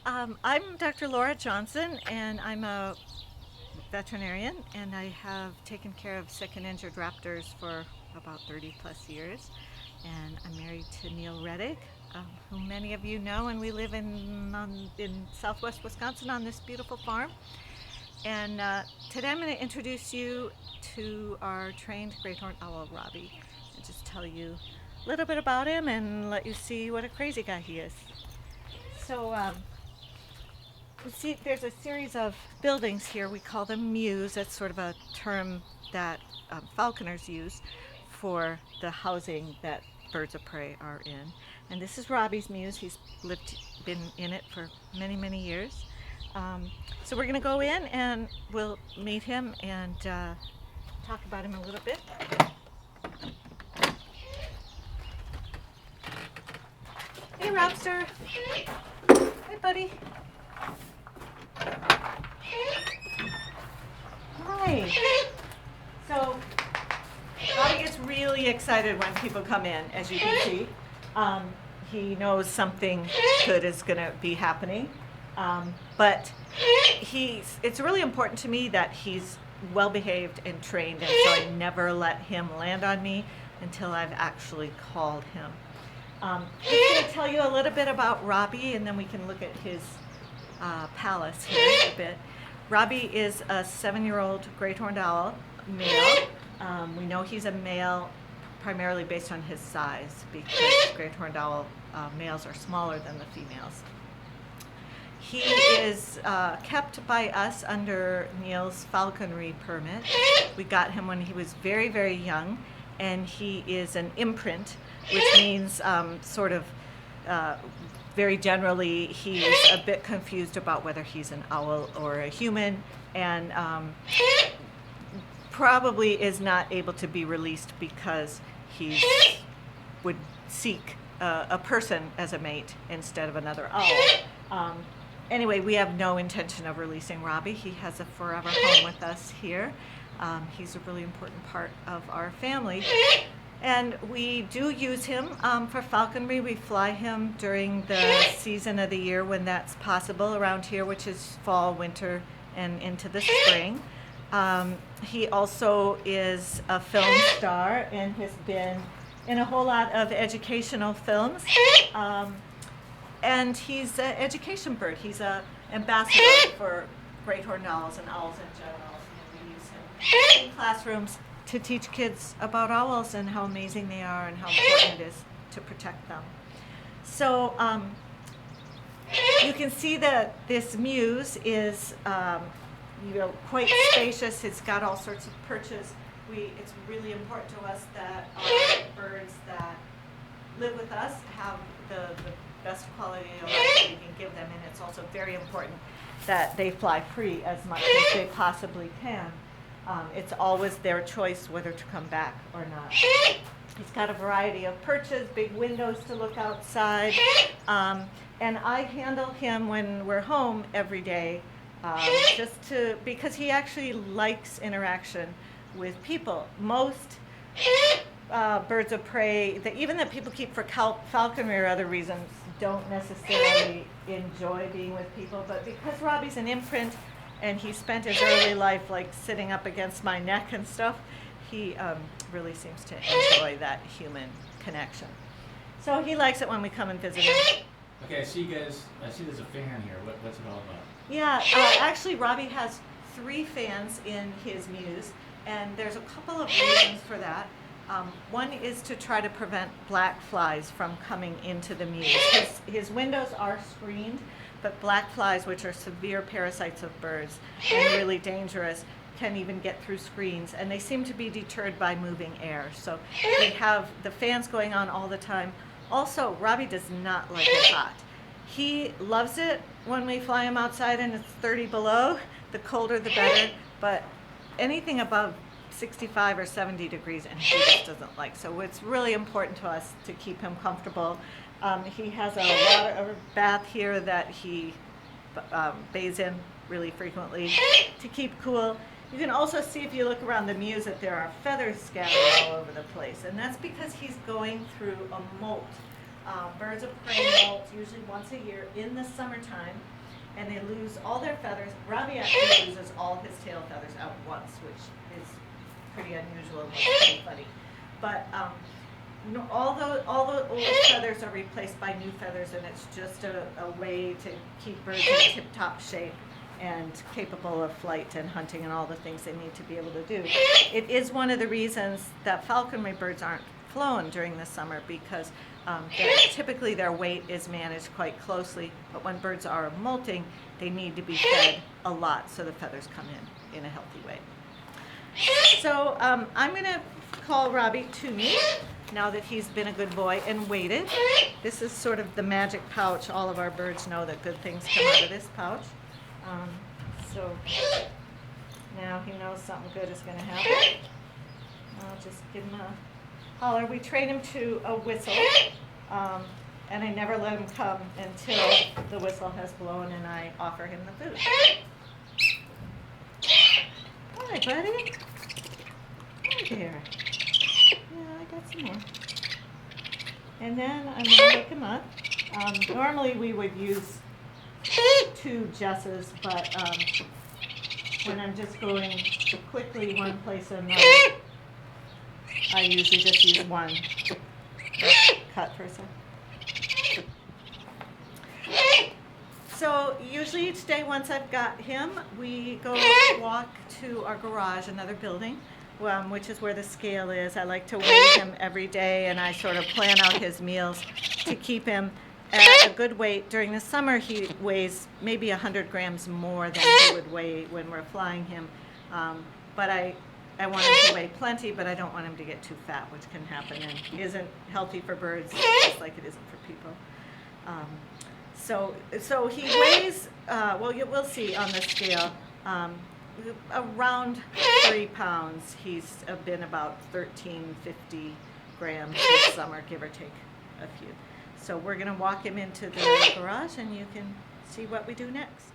I'm Dr. Laura Johnson, and I'm a veterinarian, and I have taken care of sick and injured raptors for about 30 plus years. And I'm married to Neil Rettig, who many of you know, and we live in southwest Wisconsin on this beautiful farm. And today I'm going to introduce you to our trained Great Horned Owl Robbie and just tell you a little bit about him and let you see what a crazy guy he is. So, you see, there's a series of buildings here. We call them mews. That's sort of a term that falconers use for the housing that birds of prey are in. And this is Robbie's mews. Been in it for many, many years. So we're going to go in and we'll meet him and talk about him a little bit. Hey, Robster. Hi, buddy. Hi. So, Robbie gets really excited when people come in, as you can see. He knows something good is going to be happening. But it's really important to me that he's well behaved and trained, and so I never let him land on me until I've actually called him. I'm going to tell you a little bit about Robbie, and then we can look at his palace here a bit. Robbie is a 7-year-old great horned owl male. We know he's a male primarily based on his size because great horned owl males are smaller than the females. He is kept by us under Neil's falconry permit. We got him when he was very, very young, and he is an imprint, which means very generally, he's a bit confused about whether he's an owl or a human, and probably is not able to be released because he would seek a person as a mate instead of another owl. Anyway, we have no intention of releasing Robbie. He has a forever home with us here. He's a really important part of our family. And we do use him for falconry. We fly him during the season of the year when that's possible around here, which is fall, winter, and into the spring. He also is a film star and has been in a whole lot of educational films. And he's an education bird. He's an ambassador for great horned owls and owls in general. And we use him in classrooms to teach kids about owls and how amazing they are and how important it is to protect them. So you can see that this mews is quite spacious. It's got all sorts of perches. It's really important to us that our birds that live with us have the best quality of life we can give them, and it's also very important that they fly free as much as they possibly can. It's always their choice whether to come back or not. He's got a variety of perches, big windows to look outside, and I handle him when we're home every day, because he actually likes interaction with people. Most birds of prey, even that people keep for falconry or other reasons, don't necessarily enjoy being with people, but because Robbie's an imprint and he spent his early life like sitting up against my neck and stuff, he really seems to enjoy that human connection. So he likes it when we come and visit him. Okay, I see there's a fan here. What's it all about? Yeah, actually Robbie has 3 fans in his mews, and there's a couple of reasons for that. One is to try to prevent black flies from coming into the mews. His windows are screened, but black flies, which are severe parasites of birds and really dangerous, can even get through screens, and they seem to be deterred by moving air. So we have the fans going on all the time. Also, Robbie does not like it hot. He loves it when we fly him outside and it's 30 below. The colder the better, but anything above 65 or 70 degrees and he just doesn't like. So it's really important to us to keep him comfortable. He has a water bath here that he bathes in really frequently to keep cool. You can also see if you look around the mews that there are feathers scattered all over the place, and that's because he's going through a molt. Birds of prey molt usually once a year in the summertime, and they lose all their feathers. Robbie actually loses all his tail feathers out once, which is pretty unusual and pretty funny. But no, all the old feathers are replaced by new feathers, and it's just a way to keep birds in tip-top shape and capable of flight and hunting and all the things they need to be able to do. It is one of the reasons that falconry birds aren't flown during the summer, because typically their weight is managed quite closely, but when birds are molting, they need to be fed a lot so the feathers come in a healthy way. So I'm going to call Robbie to me now that he's been a good boy and waited. This is sort of the magic pouch. All of our birds know that good things come out of this pouch. So now he knows something good is going to happen. I'll just give him a holler. We train him to a whistle, and I never let him come until the whistle has blown and I offer him the food. Hi, buddy. Hi there. Yeah, I got some more. And then I'm going to hook him up. Normally we would use 2 jesses, but when I'm just going quickly one place or another, I usually just use one. Cut for a second. So usually each day once I've got him, we go walk to our garage, another building, which is where the scale is. I like to weigh him every day, and I sort of plan out his meals to keep him at a good weight. During the summer, he weighs maybe 100 grams more than he would weigh when we're flying him. But I want him to weigh plenty, but I don't want him to get too fat, which can happen and isn't healthy for birds, just like it isn't for people. So he weighs, well, we'll see on the scale, around 3 pounds. He's been about 1350 grams this summer, give or take a few. So we're going to walk him into the garage, and you can see what we do next.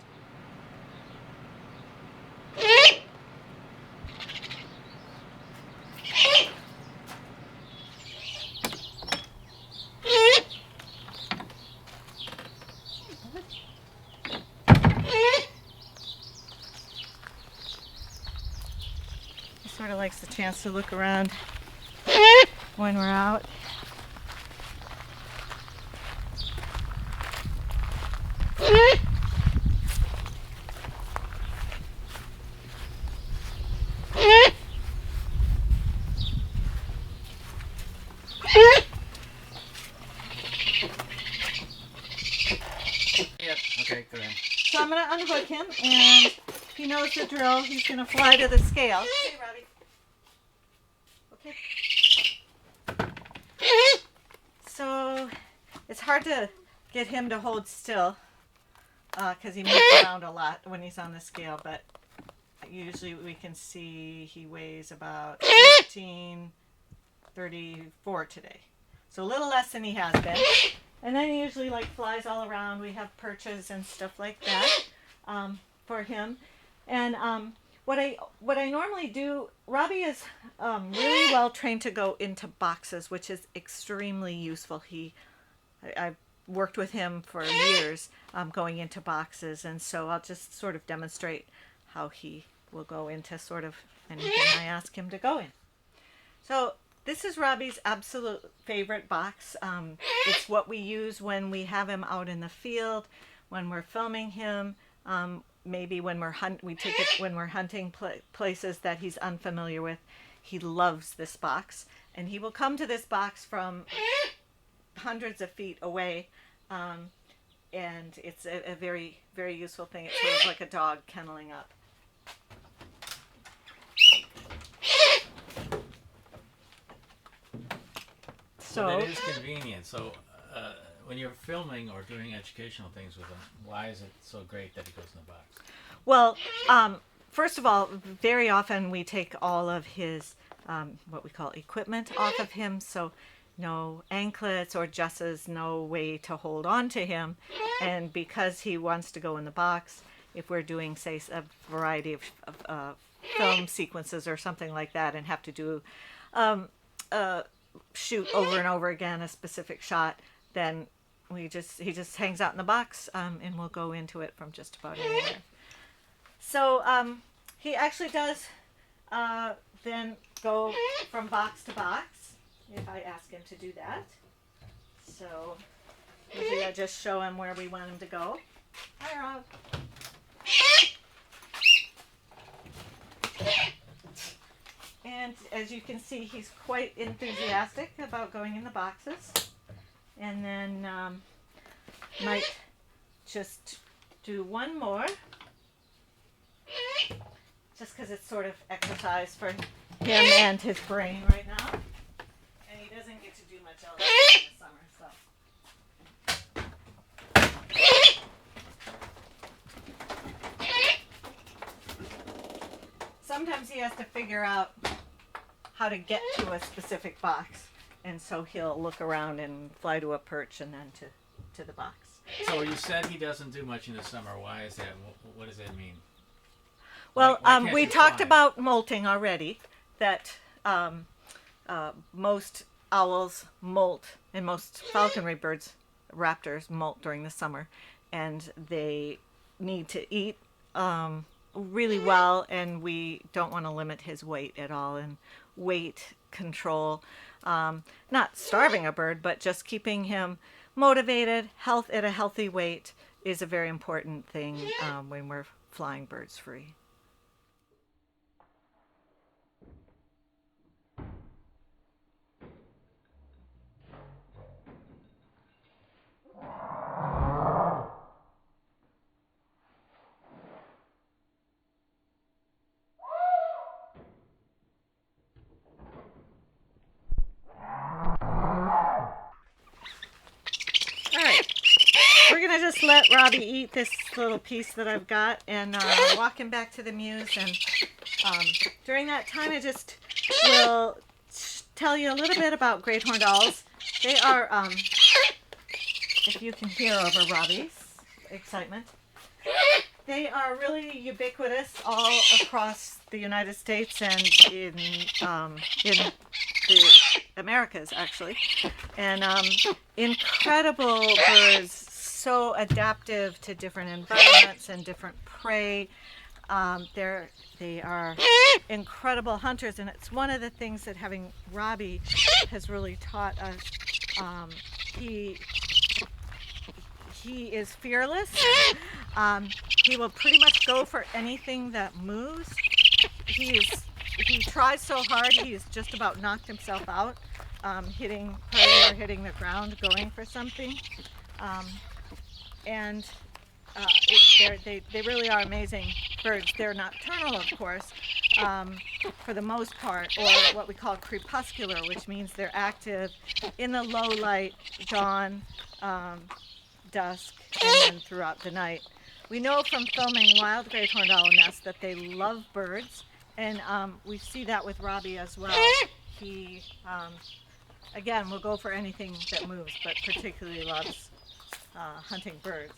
He sort of likes the chance to look around when we're out. Yep. Okay, go ahead. So I'm going to unhook him, and he knows the drill. He's going to fly to the scale. Okay, Robbie. Okay. So it's hard to get him to hold still because he moves around a lot when he's on the scale, but usually we can see he weighs about 1334 today. So a little less than he has been. And then he usually flies all around. We have perches and stuff like that for him. And what I normally do, Robbie is really well trained to go into boxes, which is extremely useful. I've worked with him for years going into boxes, and so I'll just sort of demonstrate how he will go into sort of anything I ask him to go in. So this is Robbie's absolute favorite box. It's what we use when we have him out in the field, when we're filming him, maybe when we take it when we're hunting places that he's unfamiliar with. He loves this box, and he will come to this box from hundreds of feet away, and it's a very, very useful thing. It's sort of like a dog kenneling up. So that is convenient. So when you're filming or doing educational things with him, why is it so great that he goes in the box? Well, first of all, very often we take all of his what we call equipment off of him, so no anklets or jesses, no way to hold on to him. And because he wants to go in the box, if we're doing, say, a variety of film sequences or something like that and have to do shoot over and over again a specific shot, then he just hangs out in the box, and we'll go into it from just about anywhere. So he actually does then go from box to box if I ask him to do that. So usually I just show him where we want him to go. Hi, Rob. And as you can see, he's quite enthusiastic about going in the boxes. And then might just do one more, just because it's sort of exercise for him and his brain right now. And he doesn't get to do much else in the summer, so. Sometimes he has to figure out how to get to a specific box, and so he'll look around and fly to a perch and then to the box. So you said he doesn't do much in the summer. Why is that? What does that mean? Well, why can't we you talked fly? about molting already, that most owls molt, and most falconry birds, raptors, molt during the summer, and they need to eat really well, and we don't want to limit his weight at all. And weight control, not starving a bird, but just keeping him motivated, health at a healthy weight is a very important thing when we're flying birds free. We're going to just let Robbie eat this little piece that I've got and walk him back to the mews. And during that time, I just will tell you a little bit about great horned owls. They are, if you can hear over Robbie's excitement, they are really ubiquitous all across the United States and in the Americas, actually. And incredible birds, so adaptive to different environments and different prey. They are incredible hunters, and it's one of the things that having Robbie has really taught us. He is fearless. He will pretty much go for anything that moves. He tries so hard, he's just about knocked himself out, hitting prey or hitting the ground, going for something. They really are amazing birds. They're nocturnal, of course, for the most part, or what we call crepuscular, which means they're active in the low light, dawn, dusk, and then throughout the night. We know from filming wild great horned owl nests that they love birds, and we see that with Robbie as well. He, again, will go for anything that moves, but particularly loves hunting birds.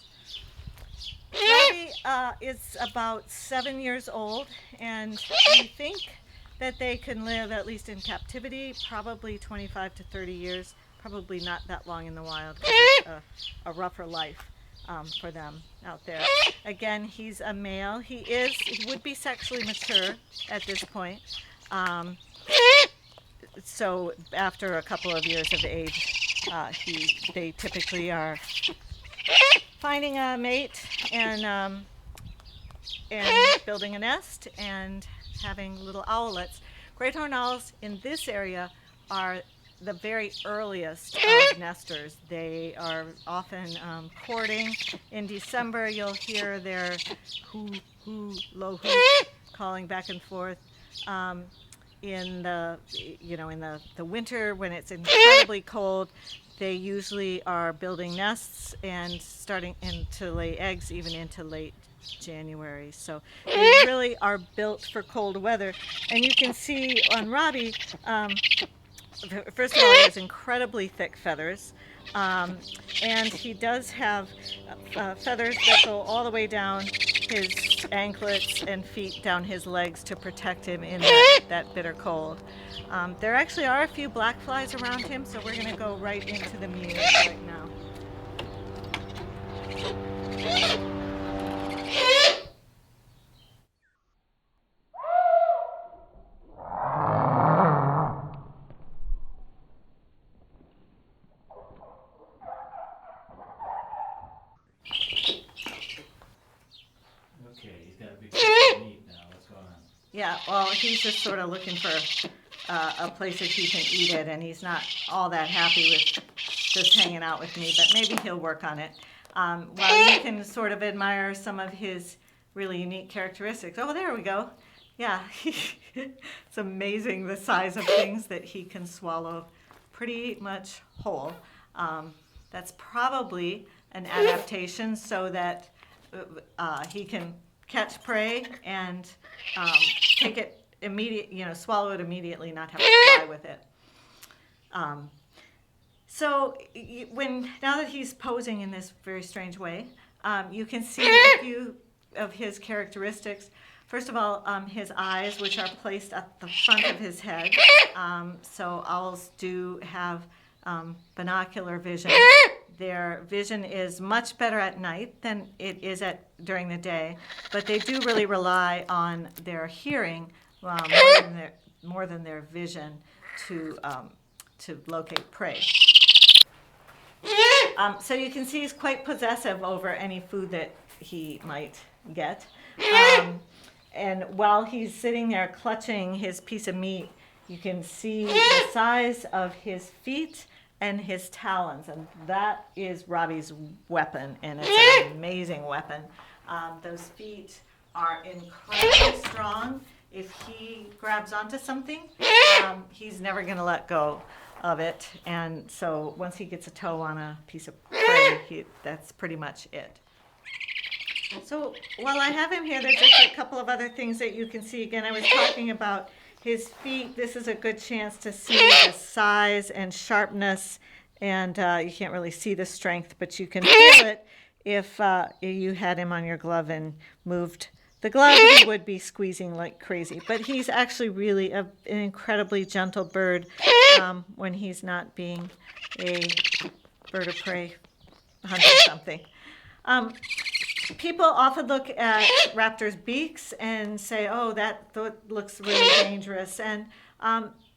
Robbie is about 7 years old, and we think that they can live, at least in captivity, probably 25 to 30 years, probably not that long in the wild, because it's a rougher life for them out there. Again, he's a male. He would be sexually mature at this point. So after a couple of years of age, they typically are finding a mate and building a nest and having little owlets. Great horned owls in this area are the very earliest of nesters. They are often courting. In December, you'll hear their low hoot, calling back and forth. In the winter, when it's incredibly cold, they usually are building nests and starting to lay eggs even into late January. So they really are built for cold weather. And you can see on Robbie, first of all, he has incredibly thick feathers. And he does have feathers that go all the way down his anklets and feet, down his legs, to protect him in that bitter cold. There actually are a few black flies around him, so we're going to go right into the mews right now. Yeah, well, he's just sort of looking for a place that he can eat it, and he's not all that happy with just hanging out with me, but maybe he'll work on it. While you can sort of admire some of his really unique characteristics. Oh, there we go. Yeah, it's amazing the size of things that he can swallow pretty much whole. That's probably an adaptation so that he can catch prey and take it swallow it immediately, not have to fly with it. Now that he's posing in this very strange way, you can see a few of his characteristics. First of all, his eyes, which are placed at the front of his head. So owls do have binocular vision. Their vision is much better at night than it is during the day, but they do really rely on their hearing more than their vision to locate prey. So you can see he's quite possessive over any food that he might get. And while he's sitting there clutching his piece of meat, you can see the size of his feet and his talons, and that is Robbie's weapon, and it's an amazing weapon. Those feet are incredibly strong. If he grabs onto something, he's never going to let go of it, and so once he gets a toe on a piece of prey, that's pretty much it. So while I have him here, there's just a couple of other things that you can see. Again, I was talking about his feet. This is a good chance to see the size and sharpness, and you can't really see the strength, but you can feel it. If you had him on your glove and moved the glove, he would be squeezing like crazy. But he's actually really an incredibly gentle bird when he's not being a bird of prey hunting something. People often look at raptors' beaks and say, oh, that looks really dangerous. And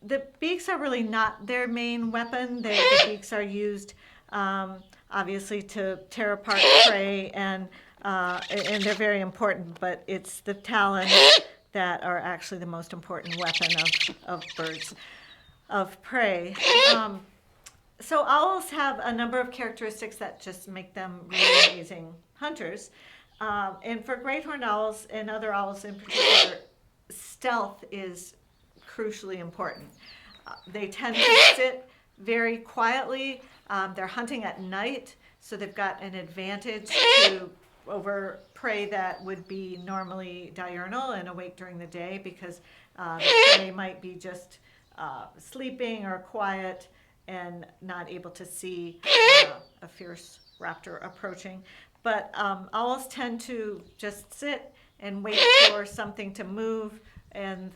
the beaks are really not their main weapon. The beaks are used, obviously, to tear apart prey, and they're very important, but it's the talons that are actually the most important weapon of birds of prey. So owls have a number of characteristics that just make them really amazing hunters. And for great horned owls and other owls in particular, stealth is crucially important. They tend to sit very quietly. They're hunting at night, so they've got an advantage over prey that would be normally diurnal and awake during the day, because the prey might be just sleeping or quiet and not able to see a fierce raptor approaching. But owls tend to just sit and wait for something to move, and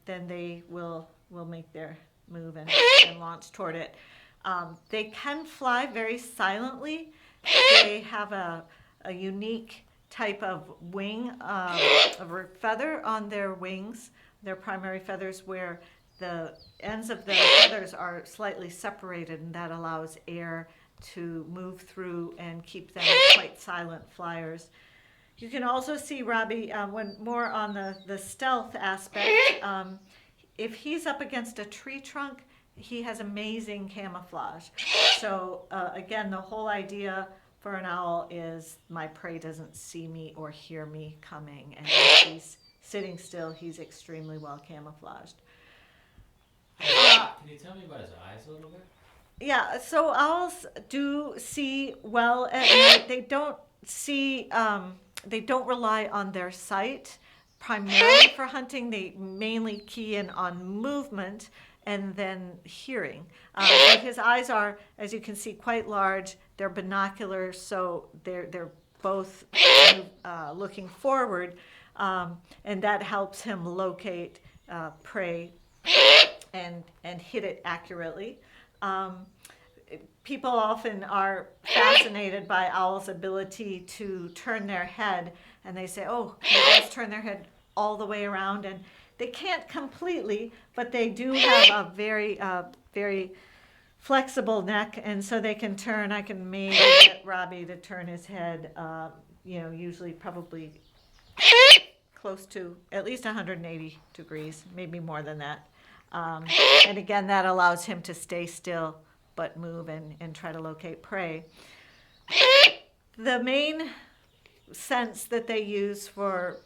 then they will make their move and launch toward it. They can fly very silently. They have a unique type of wing, of feather on their wings, their primary feathers, where the ends of the feathers are slightly separated, and that allows air to move through and keep them quite silent flyers. You can also see Robbie, when more on the stealth aspect, if he's up against a tree trunk, he has amazing camouflage. So again, the whole idea for an owl is my prey doesn't see me or hear me coming, and if he's sitting still, he's extremely well camouflaged. Can you tell me about his eyes a little bit? Yeah, so owls do see well at night. They don't rely on their sight primarily for hunting. They mainly key in on movement and then hearing. But his eyes are, as you can see, quite large. They're binocular, so they're both looking forward, and that helps him locate prey and hit it accurately. People often are fascinated by owls' ability to turn their head, and they say, oh, can owls turn their head all the way around? And they can't completely, but they do have a very, very flexible neck, and so they can turn. I can maybe get Robbie to turn his head, usually probably close to at least 180 degrees, maybe more than that. And again, that allows him to stay still but move and try to locate prey. The main sense that they use for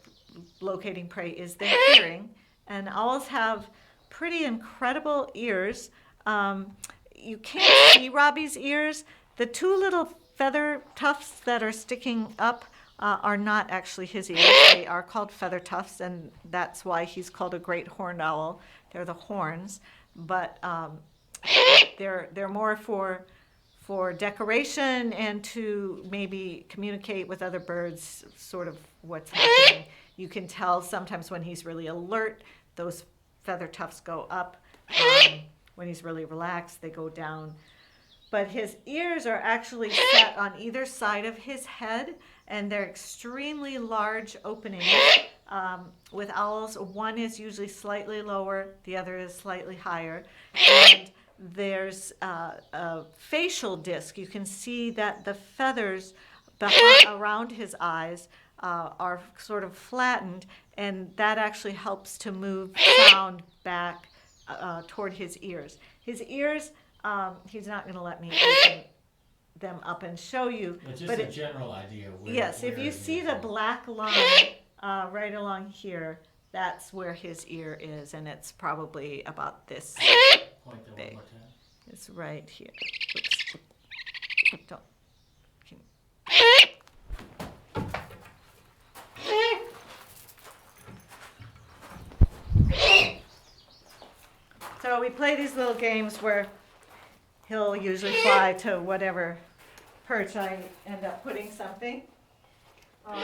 locating prey is their hearing, and owls have pretty incredible ears. You can't see Robbie's ears. The two little feather tufts that are sticking up are not actually his ears. They are called feather tufts, and that's why he's called a great horned owl. They're the horns, but they're more for decoration and to maybe communicate with other birds sort of what's happening. You can tell sometimes when he's really alert, those feather tufts go up. When he's really relaxed, they go down. But his ears are actually set on either side of his head, and they're extremely large openings. With owls, one is usually slightly lower, the other is slightly higher. And there's a facial disc. You can see that the feathers around his eyes are sort of flattened, and that actually helps to move sound back toward his ears. His ears, he's not going to let me open them up and show you. But just a general idea. Yes, if you see the black line right along here, that's where his ear is, and it's probably about this Point that big. one more time. It's right here. Oops. Don't. So we play these little games where he'll usually fly to whatever perch I end up putting something on.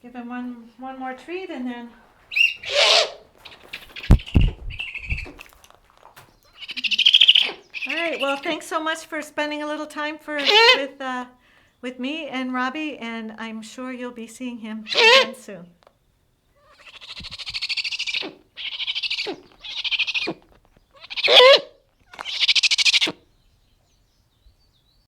Give him one more treat and then. All right. Well, thanks so much for spending a little time with me and Robbie, and I'm sure you'll be seeing him again soon.